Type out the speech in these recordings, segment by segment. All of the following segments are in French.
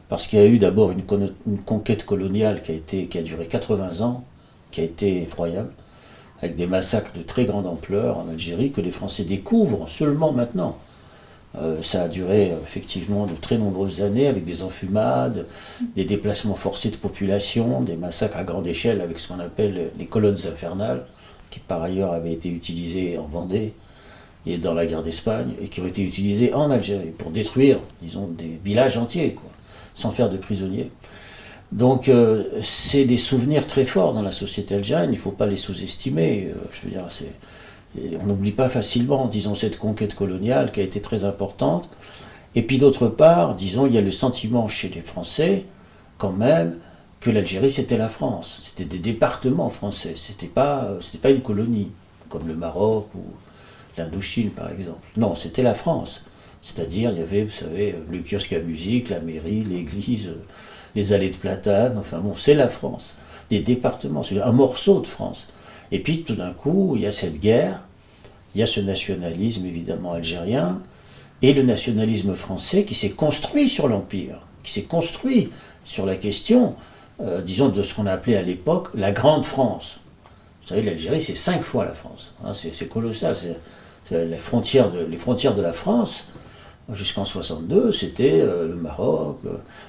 parce qu'il y a eu d'abord une conquête coloniale qui a duré 80 ans, qui a été effroyable, avec des massacres de très grande ampleur en Algérie que les Français découvrent seulement maintenant. Ça a duré effectivement de très nombreuses années avec des enfumades, des déplacements forcés de population, des massacres à grande échelle avec ce qu'on appelle les colonnes infernales, qui par ailleurs avaient été utilisées en Vendée et dans la guerre d'Espagne, et qui ont été utilisées en Algérie pour détruire, disons, des villages entiers, quoi, sans faire de prisonniers. Donc c'est des souvenirs très forts dans la société algérienne, il ne faut pas les sous-estimer. Je veux dire, on n'oublie pas facilement, disons, cette conquête coloniale qui a été très importante. Et puis d'autre part, disons, il y a le sentiment chez les Français, quand même, que l'Algérie c'était la France. C'était des départements français, c'était pas une colonie, comme le Maroc ou l'Indochine par exemple. Non, c'était la France. C'est-à-dire, il y avait, vous savez, le kiosque à musique, la mairie, l'église, les allées de platane, enfin bon, c'est la France. Des départements, c'est un morceau de France. Et puis tout d'un coup, il y a cette guerre, il y a ce nationalisme évidemment algérien, et le nationalisme français qui s'est construit sur l'Empire, qui s'est construit sur la question, disons, de ce qu'on appelait à l'époque la Grande France. Vous savez, l'Algérie, c'est 5 fois la France. Hein, c'est colossal. C'est les frontières de la France, jusqu'en 62, c'était le Maroc,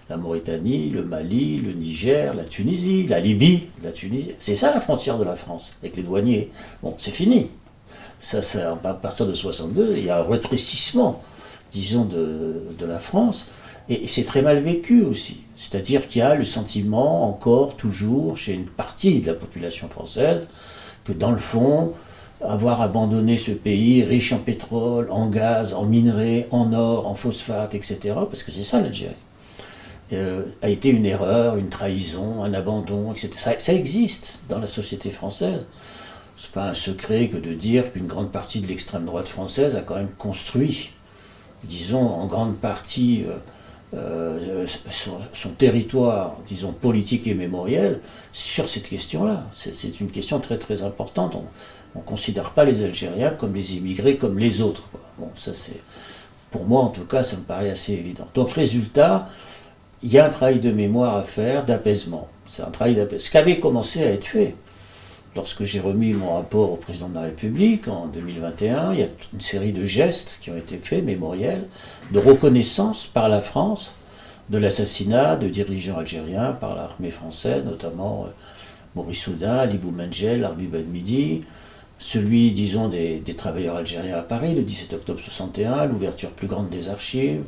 la Mauritanie, le Mali, le Niger, la Tunisie, la Libye, la Tunisie. C'est ça la frontière de la France, avec les douaniers. Bon, c'est fini. À partir de 62, il y a un rétrécissement, disons, de la France. Et c'est très mal vécu aussi. C'est-à-dire qu'il y a le sentiment, encore, toujours, chez une partie de la population française, que dans le fond, avoir abandonné ce pays riche en pétrole, en gaz, en minerais, en or, en phosphate, etc., parce que c'est ça l'Algérie, a été une erreur, une trahison, un abandon, etc. Ça existe dans la société française. C'est pas un secret que de dire qu'une grande partie de l'extrême droite française a quand même construit, disons, en grande partie son territoire, disons, politique et mémoriel sur cette question-là. C'est une question très très importante. On ne considère pas les Algériens comme les immigrés, comme les autres. Bon, ça c'est, pour moi en tout cas, ça me paraît assez évident. Donc résultat, il y a un travail de mémoire à faire, d'apaisement. C'est un travail d'apaisement. Ce qui avait commencé à être fait. Lorsque j'ai remis mon rapport au président de la République en 2021, il y a une série de gestes qui ont été faits, mémoriels, de reconnaissance par la France de l'assassinat de dirigeants algériens par l'armée française, notamment Maurice Oudin, Ali Boumengel, Arbi Ben Midi, celui, disons, des travailleurs algériens à Paris, le 17 octobre 61, l'ouverture plus grande des archives,